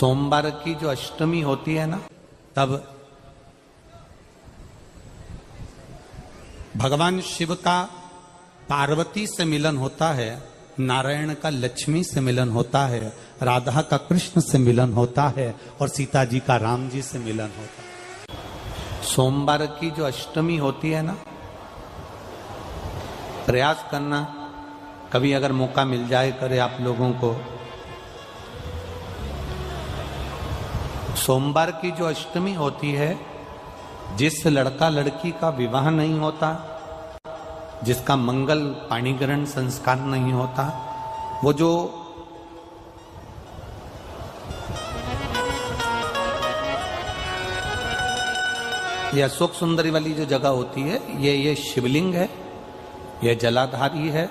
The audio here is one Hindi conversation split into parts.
सोमवार की जो अष्टमी होती है ना, तब भगवान शिव का पार्वती से मिलन होता है, नारायण का लक्ष्मी से मिलन होता है, राधा का कृष्ण से मिलन होता है और सीता जी का राम जी से मिलन होता है। सोमवार की जो अष्टमी होती है ना, प्रयास करना कभी अगर मौका मिल जाए करे आप लोगों को, सोमवार की जो अष्टमी होती है, जिस लड़का लड़की का विवाह नहीं होता, जिसका मंगल पाणिग्रहण संस्कार नहीं होता, वो जो ये अशोक सुंदरी वाली जो जगह होती है, ये शिवलिंग है, ये जलाधारी है।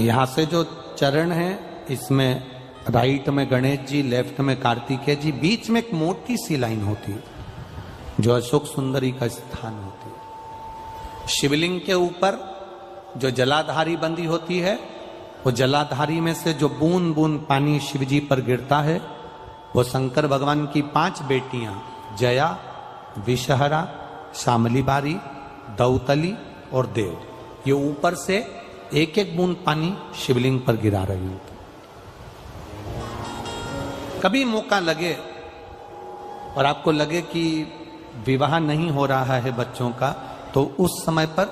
यहां से जो चरण है, इसमें राइट में गणेश जी, लेफ्ट में कार्तिकेय जी, बीच में एक मोटी सी लाइन होती है जो अशोक सुंदरी का स्थान होती है। शिवलिंग के ऊपर जो जलाधारी बंदी होती है, वो जलाधारी में से जो बूंद बूंद पानी शिव जी पर गिरता है, वो शंकर भगवान की 5 बेटियां जया, विषहरा, शामली बारी, दौतली और देव, ये ऊपर से एक एक बूंद पानी शिवलिंग पर गिरा रही होती। कभी मौका लगे और आपको लगे कि विवाह नहीं हो रहा है बच्चों का, तो उस समय पर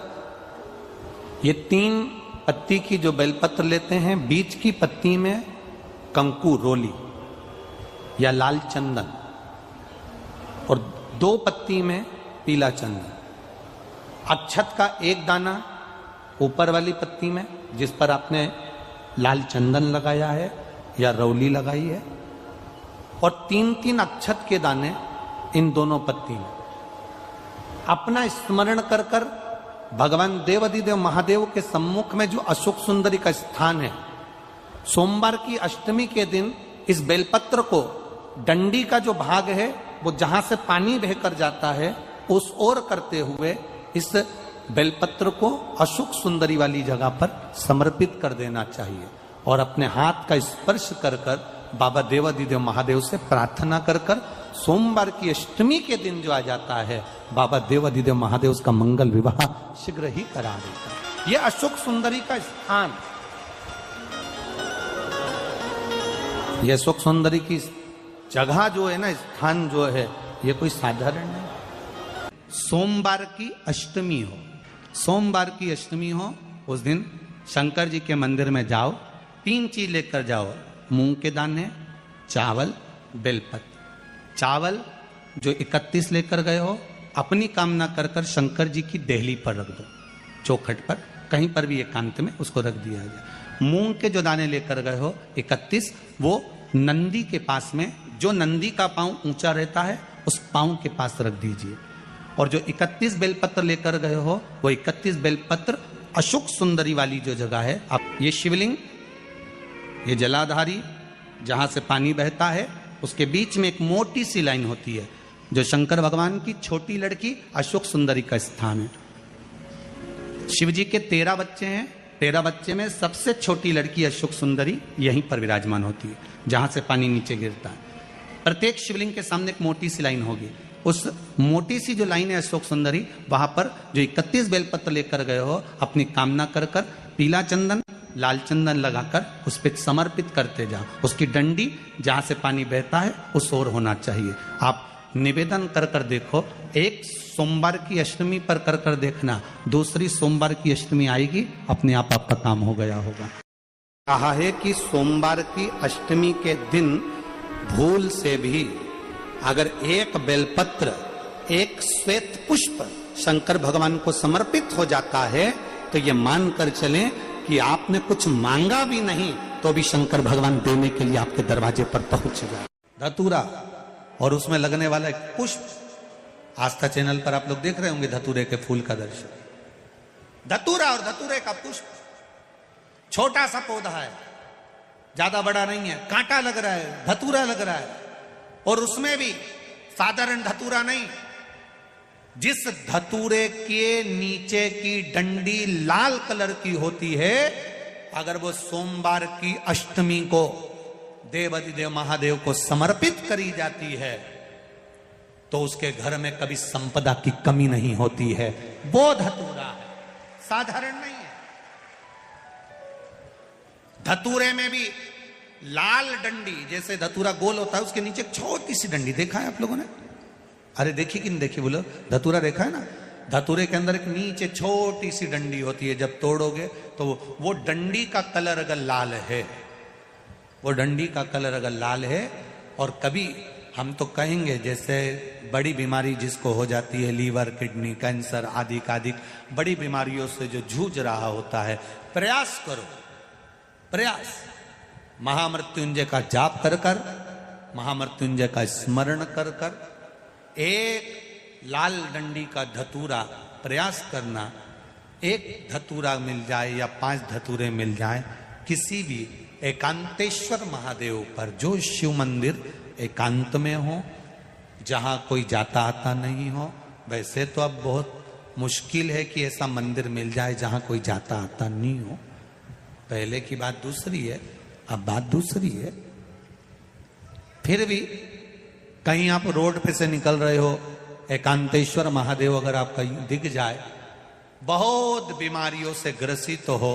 ये 3 पत्ती की जो बेलपत्र लेते हैं, बीच की पत्ती में कंकु रोली या लाल चंदन और 2 पत्ती में पीला चंदन, अक्षत का 1 दाना ऊपर वाली पत्ती में जिस पर आपने लाल चंदन लगाया है या रौली लगाई है, और 3-3 अक्षत के दाने इन दोनों पत्ती में। अपना स्मरण कर कर भगवान देवाधिदेव महादेव के सम्मुख में जो अशोक सुंदरी का स्थान है, सोमवार की अष्टमी के दिन इस बेलपत्र को, डंडी का जो भाग है वो जहां से पानी बहकर जाता है, उस ओर करते हुए इस बेलपत्र को अशोक सुंदरी वाली जगह पर समर्पित कर देना चाहिए और अपने हाथ का स्पर्श कर कर बाबा देवाधिदेव महादेव से प्रार्थना कर कर सोमवार की अष्टमी के दिन जो आ जाता है, बाबा देवाधिदेव महादेव उसका मंगल विवाह शीघ्र ही करा देता है। यह अशोक सुंदरी का स्थान, यह अशोक सुंदरी की जगह जो है ना, स्थान जो है, यह कोई साधारण नहीं। सोमवार की अष्टमी हो, सोमवार की अष्टमी हो, उस दिन शंकर जी के मंदिर में जाओ, 3 चीज लेकर जाओ, मूंग के दाने, चावल, बेलपत्र। चावल जो 31 लेकर गए हो, अपनी कामना कर कर शंकर जी की देहली पर रख दो, चौखट पर, कहीं पर भी एकांत में उसको रख दिया जाए। मूंग के जो दाने लेकर गए हो 31, वो नंदी के पास में, जो नंदी का पांव ऊंचा रहता है, उस पांव के पास रख दीजिए। और जो 31 बेलपत्र लेकर गए हो, वो 31 बेलपत्र अशोक सुंदरी वाली जो जगह है, अब ये शिवलिंग, ये जलाधारी जहां से पानी बहता है, उसके बीच में एक मोटी सी लाइन होती है जो शंकर भगवान की छोटी लड़की अशोक सुंदरी का स्थान है। शिव जी के 13 बच्चे हैं, 13 बच्चे में सबसे छोटी लड़की अशोक सुंदरी यहीं पर विराजमान होती है, जहां से पानी नीचे गिरता है। प्रत्येक शिवलिंग के सामने एक मोटी सी लाइन होगी, उस मोटी सी जो लाइन है अशोक सुंदरी, वहां पर जो 31 बेलपत्र लेकर गए हो, अपनी कामना कर कर पीला चंदन, लाल चंदन लगाकर उस पर समर्पित करते जाओ। उसकी डंडी जहां से पानी बहता है उस ओर होना चाहिए। आप निवेदन कर कर देखो, एक सोमवार की अष्टमी पर कर कर देखना, दूसरी सोमवार की अष्टमी आएगी, अपने आप आपका काम हो गया होगा। कहा है कि सोमवार की अष्टमी के दिन भूल से भी अगर एक बेलपत्र, एक श्वेत पुष्प शंकर भगवान को समर्पित हो जाता है, तो ये मानकर चलें कि आपने कुछ मांगा भी नहीं तो भी शंकर भगवान देने के लिए आपके दरवाजे पर पहुंच गए। धतूरा और उसमें लगने वाला एक पुष्प, आस्था चैनल पर आप लोग देख रहे होंगे धतूरे के फूल का दर्शन। धतूरा और धतूरे का पुष्प, छोटा सा पौधा है, ज्यादा बड़ा नहीं है, कांटा लग रहा है, धतूरा लग रहा है, और उसमें भी साधारण धतूरा नहीं, जिस धतूरे के नीचे की डंडी लाल कलर की होती है, अगर वो सोमवार की अष्टमी को देवाधिदेव महादेव को समर्पित करी जाती है तो उसके घर में कभी संपदा की कमी नहीं होती है। वो धतूरा है, साधारण नहीं है। धतूरे में भी लाल डंडी, जैसे धतूरा गोल होता है उसके नीचे एक छोटी सी डंडी, देखा है आप लोगों ने? अरे देखी कि नहीं देखी बोलो? धतूरा देखा है ना? धतूरे के अंदर एक नीचे छोटी सी डंडी होती है, जब तोड़ोगे तो वो डंडी का कलर अगर लाल है, वो डंडी का कलर अगर लाल है, और कभी हम तो कहेंगे जैसे बड़ी बीमारी जिसको हो जाती है, लीवर, किडनी, कैंसर आदि बड़ी बीमारियों से जो जूझ रहा होता है, प्रयास करो, प्रयास महामृत्युंजय का जाप कर कर, महामृत्युंजय का स्मरण कर कर, एक लाल डंडी का धतूरा प्रयास करना। एक धतूरा मिल जाए या 5 धतूरे मिल जाए किसी भी एकांतेश्वर महादेव पर, जो शिव मंदिर एकांत में हो, जहां कोई जाता आता नहीं हो। वैसे तो अब बहुत मुश्किल है कि ऐसा मंदिर मिल जाए जहां कोई जाता आता नहीं हो। पहले की बात दूसरी है, अब बात दूसरी है। फिर भी कहीं आप रोड पे से निकल रहे हो, एकांतेश्वर महादेव अगर आपका दिख जाए, बहुत बीमारियों से ग्रसित हो,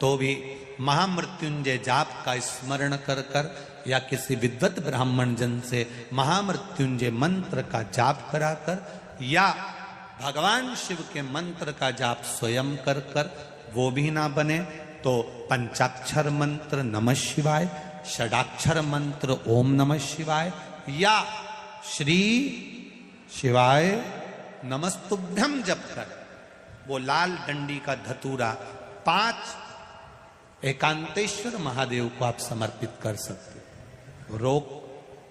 तो भी महामृत्युंजय जाप का स्मरण कर कर या किसी विद्वत ब्राह्मण जन से महामृत्युंजय मंत्र का जाप कराकर, या भगवान शिव के मंत्र का जाप स्वयं कर कर, वो भी ना बने तो पंचाक्षर मंत्र नमः शिवाय, षडाक्षर मंत्र ओम नमः शिवाय, या श्री शिवाय नमस्तुभ्यम जप कर वो लाल डंडी का धतूरा 5 एकांतेश्वर महादेव को आप समर्पित कर सकते हो। रोग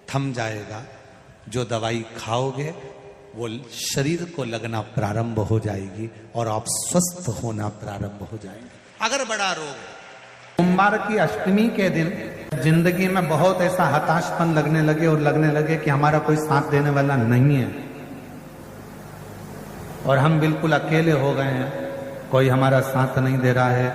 थम जाएगा, जो दवाई खाओगे वो शरीर को लगना प्रारंभ हो जाएगी और आप स्वस्थ होना प्रारंभ हो जाएंगे। अगर बड़ा रोग, सोमवार की अष्टमी के दिन जिंदगी में बहुत ऐसा हताशपन लगने लगे और लगने लगे कि हमारा कोई साथ देने वाला नहीं है और हम बिल्कुल अकेले हो गए हैं, कोई हमारा साथ नहीं दे रहा है,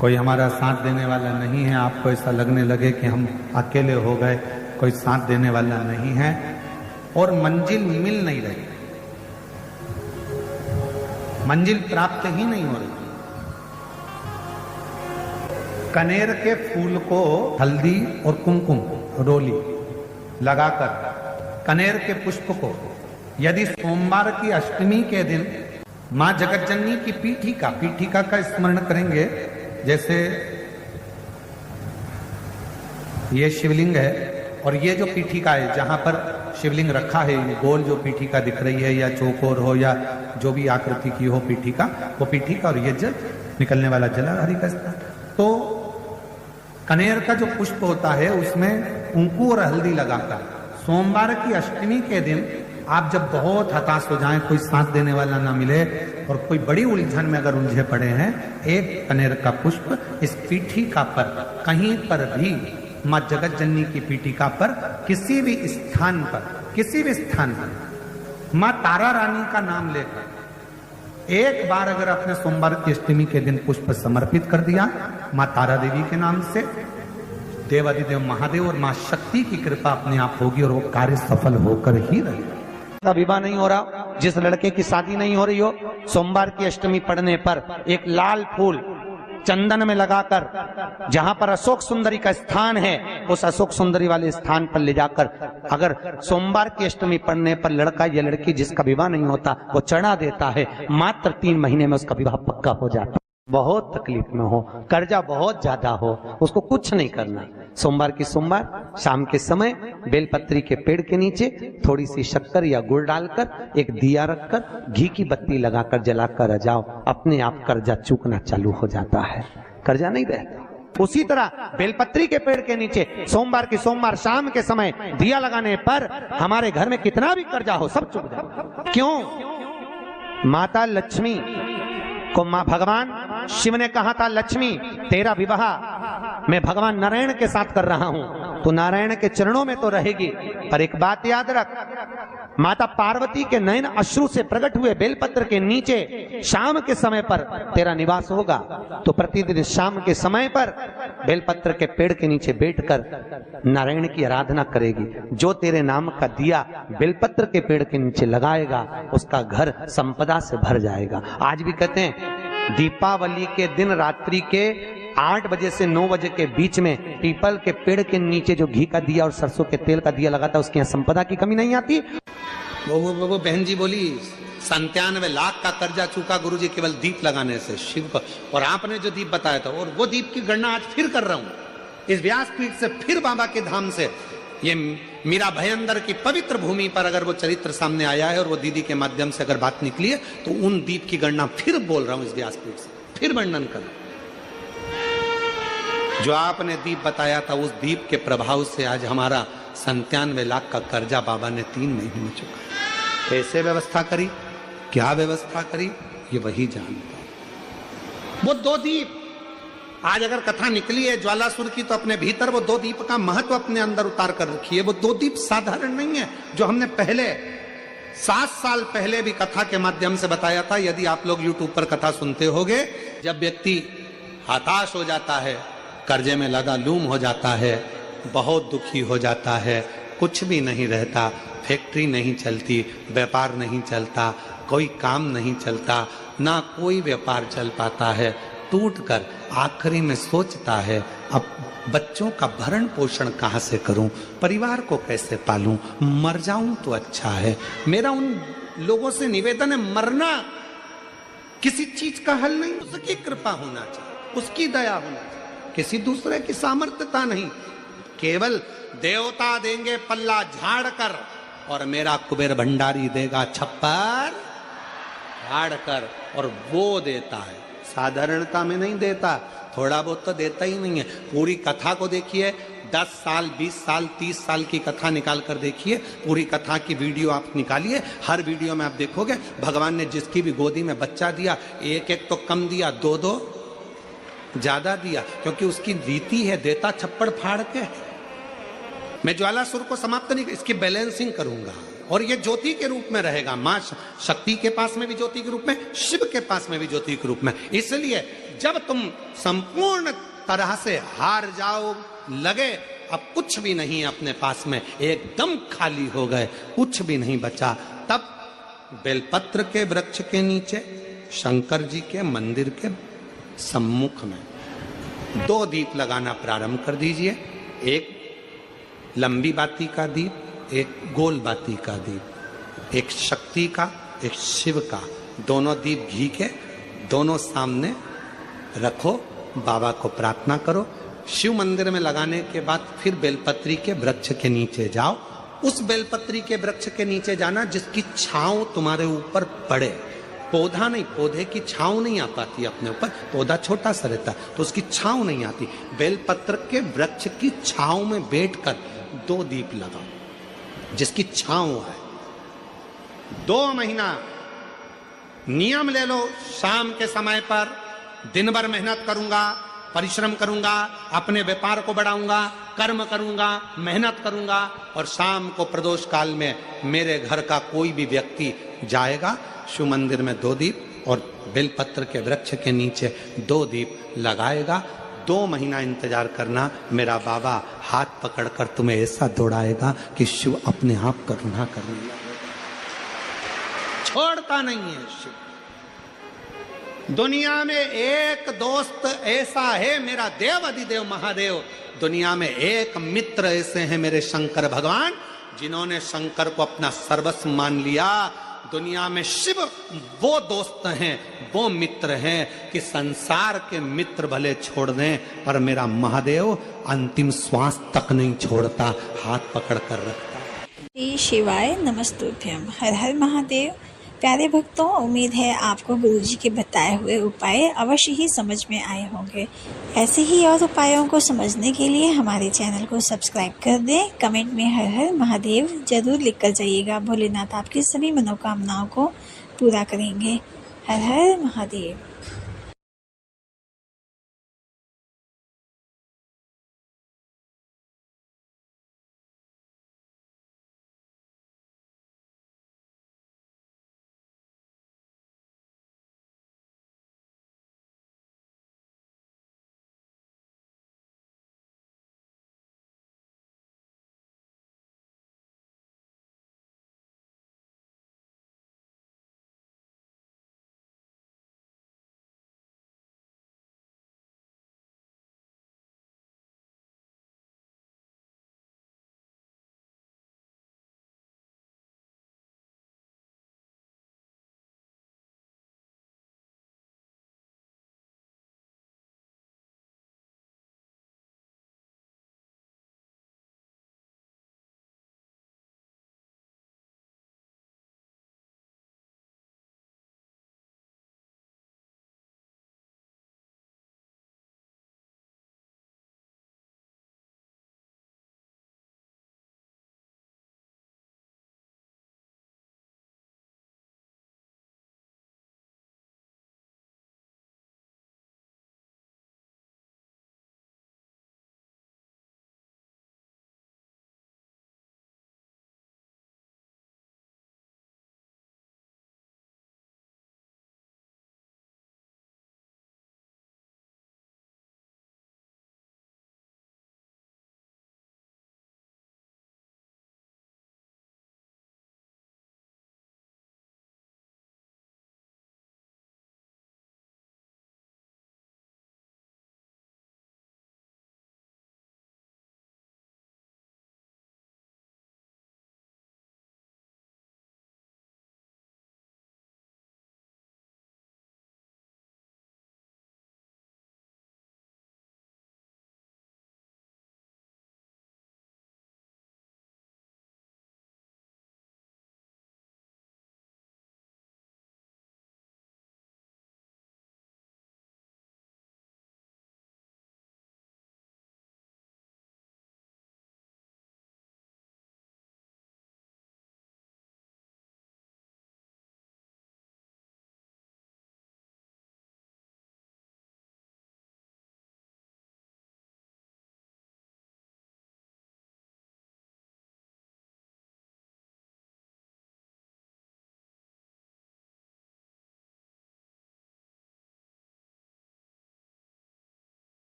कोई हमारा साथ देने वाला नहीं है। आपको ऐसा लगने लगे कि हम अकेले हो गए, कोई साथ देने वाला नहीं है और मंजिल मिल नहीं रही, मंजिल प्राप्त ही नहीं हो रही। कनेर के फूल को हल्दी और कुमकुम रोली लगाकर, कनेर के पुष्प को यदि सोमवार की अष्टमी के दिन मां जगतजननी की पीठिका का स्मरण करेंगे, जैसे ये शिवलिंग है और ये जो पीठिका है जहां पर शिवलिंग रखा है, गोल जो पीठिका दिख रही है या चौकोर हो या जो भी आकृति की हो पीठिका, वो पीठिका और ये जल निकलने वाला जलाधारी का स्थान, तो कनेर का जो पुष्प होता है उसमें कुंकू और हल्दी लगाकर सोमवार की अष्टमी के दिन आप जब बहुत हताश हो जाएं, कोई साथ देने वाला ना मिले और कोई बड़ी उलझन में अगर उलझे पड़े हैं, एक कनेर का पुष्प इस पीठिका पर कहीं पर भी, मां जगतजननी की पीठिका पर किसी भी स्थान पर मां तारा रानी का नाम लेकर एक बार अगर आपने सोमवार की अष्टमी के दिन पुष्प समर्पित कर दिया मां तारा देवी के नाम से, देवाधिदेव महादेव और मां शक्ति की कृपा अपने आप होगी और वो कार्य सफल होकर ही रहेगा। विवाह नहीं हो रहा, जिस लड़के की शादी नहीं हो रही हो, सोमवार की अष्टमी पड़ने पर एक लाल फूल चंदन में लगाकर, जहां पर अशोक सुंदरी का स्थान है, उस अशोक सुंदरी वाले स्थान पर ले जाकर अगर सोमवार की अष्टमी पड़ने पर लड़का या लड़की जिसका विवाह नहीं होता वो चढ़ा देता है, मात्र 3 महीने में उसका विवाह पक्का हो जाता है। बहुत तकलीफ में हो, कर्जा बहुत ज्यादा हो, उसको कुछ नहीं करना, सोमवार की सोमवार शाम के समय बेलपत्री के पेड़ के नीचे थोड़ी सी शक्कर या गुड़ डालकर एक दिया रखकर घी की बत्ती लगाकर जलाकर जाओ, अपने आप कर्जा चूकना चालू हो जाता है, कर्जा नहीं रहता। उसी तरह बेलपत्री के पेड़ के नीचे सोमवार की सोमवार शाम के समय दिया लगाने पर हमारे घर में कितना भी कर्जा हो सब चुक जाए। क्यों? माता लक्ष्मी को मां भगवान शिव ने कहा था, लक्ष्मी तेरा विवाह मैं भगवान नारायण के साथ कर रहा हूं, तो नारायण के चरणों में तो रहेगी। पर एक बात याद रख, माता पार्वती के नयन अश्रु से प्रकट हुए बेलपत्र के नीचे शाम के समय पर तेरा निवास होगा। तो प्रतिदिन शाम के समय पर बेलपत्र के पेड़ के नीचे बैठकर नारायण की आराधना करेगी। जो तेरे नाम का दिया बेलपत्र के पेड़ के नीचे लगाएगा, उसका घर संपदा से भर जाएगा। आज भी कहते हैं दीपावली के दिन रात्रि के 8 बजे से 9 बजे के बीच में पीपल के पेड़ के नीचे जो घी का दिया और सरसों के तेल का दिया लगाता है, उसके यहाँ संपदा की कमी नहीं आती। वो बहन जी बोली 97 लाख का कर्जा चूका गुरुजी केवल दीप लगाने से शिव को, और आपने जो दीप बताया था, और वो दीप की गणना आज फिर कर रहा हूं इस व्यासपीठ से, फिर बाबा के धाम से। ये मीरा भयंदर की पवित्र भूमि पर अगर वो चरित्र सामने आया है और वो दीदी के माध्यम से अगर बात निकली है, तो उन दीप की गणना फिर बोल रहा हूं इस व्यासपीठ से, फिर वर्णन कर। जो आपने दीप बताया था, उस दीप के प्रभाव से आज हमारा 97 लाख का कर्जा बाबा ने 3 महीने में चुका। कैसे व्यवस्था करी, क्या व्यवस्था करी, ये वही जानता। वो 2 दीप आज अगर कथा निकली है ज्वालासुर की, तो अपने भीतर वो 2 दीप का महत्व अपने अंदर उतार कर रखी है। वो 2 दीप साधारण नहीं है, जो हमने पहले 7 साल पहले भी कथा के माध्यम से बताया था। यदि आप लोग YouTube पर कथा सुनते होंगे, जब व्यक्ति हताश हो जाता है, कर्जे में लदा लूम हो जाता है, बहुत दुखी हो जाता है, कुछ भी नहीं रहता, फैक्ट्री नहीं चलती, व्यापार नहीं चलता, कोई काम नहीं चलता, ना कोई व्यापार चल पाता है, टूटकर आखिरी में सोचता है अब बच्चों का भरण पोषण कहाँ से करूं, परिवार को कैसे पालूं, मर जाऊं तो अच्छा है। मेरा उन लोगों से निवेदन है, मरना किसी चीज का हल नहीं, उसकी कृपा होना चाहिए, उसकी दया होना चाहिए, किसी दूसरे की सामर्थ्यता नहीं। केवल देवता देंगे पल्ला झाड़ कर, और मेरा कुबेर भंडारी देगा छप्पर झाड़ कर, और वो देता है, साधारणता में नहीं देता, थोड़ा बहुत तो देता ही नहीं है। पूरी कथा को देखिए, 10 साल 20 साल 30 साल की कथा निकाल कर देखिए, पूरी कथा की वीडियो आप निकालिए, हर वीडियो में आप देखोगे भगवान ने जिसकी भी गोदी में बच्चा दिया, एक एक तो कम दिया, 2 ज्यादा दिया, क्योंकि उसकी रीति है, देता छप्पड़ फाड़ के। मैं ज्वालासुर को समाप्त नहीं, इसकी बैलेंसिंग करूंगा, और ये ज्योति के रूप में रहेगा। मां शक्ति के पास में भी ज्योति के रूप में, शिव के पास में भी ज्योति के रूप में। इसलिए जब तुम संपूर्ण तरह से हार जाओ, लगे अब कुछ भी नहीं अपने पास में, एकदम खाली हो गए, कुछ भी नहीं बचा, तब बेलपत्र के वृक्ष के नीचे शंकर जी के मंदिर के सम्मुख में 2 दीप लगाना प्रारंभ कर दीजिए। एक लंबी बाती का दीप, एक गोल बाती का दीप, एक शक्ति का, एक शिव का, दोनों दीप घी के, दोनों सामने रखो, बाबा को प्रार्थना करो। शिव मंदिर में लगाने के बाद फिर बेलपत्री के वृक्ष के नीचे जाओ। उस बेलपत्री के वृक्ष के नीचे जाना जिसकी छांव तुम्हारे ऊपर पड़े, पौधा नहीं, पौधे की छांव नहीं आ पाती अपने ऊपर, पौधा छोटा सा रहता तो उसकी छांव नहीं आती। बेलपत्र के वृक्ष की छांव में बैठकर 2 दीप लगाओ जिसकी छांव है। 2 महीना नियम ले लो, शाम के समय पर दिन भर मेहनत करूंगा, परिश्रम करूंगा, अपने व्यापार को बढ़ाऊंगा, कर्म करूंगा, मेहनत करूंगा, और शाम को प्रदोष काल में मेरे घर का कोई भी व्यक्ति जाएगा, शिव मंदिर में 2 दीप और बेलपत्र के वृक्ष के नीचे 2 दीप लगाएगा। 2 महीना इंतजार करना, मेरा बाबा हाथ पकड़कर तुम्हें ऐसा दौड़ाएगा कि शिव अपने आप करुणा करने लगेगा। छोड़ता नहीं है शिव। दुनिया में एक दोस्त ऐसा है मेरा देव अधिदेव महादेव, दुनिया में एक मित्र ऐसे हैं मेरे शंकर भगवान, जिन्होंने शंकर को अपना सर्वस्व मान लिया। दुनिया में शिव वो दोस्त हैं, वो मित्र हैं कि संसार के मित्र भले छोड़ दें, पर मेरा महादेव अंतिम श्वास तक नहीं छोड़ता, हाथ पकड़ कर रखता। श्री शिवाय नमस्तुभ्यम। हर हर महादेव। प्यारे भक्तों, उम्मीद है आपको गुरुजी के बताए हुए उपाय अवश्य ही समझ में आए होंगे। ऐसे ही और उपायों को समझने के लिए हमारे चैनल को सब्सक्राइब कर दें। कमेंट में हर हर महादेव जरूर लिख कर जाइएगा। भोलेनाथ आपकी सभी मनोकामनाओं को पूरा करेंगे। हर हर महादेव।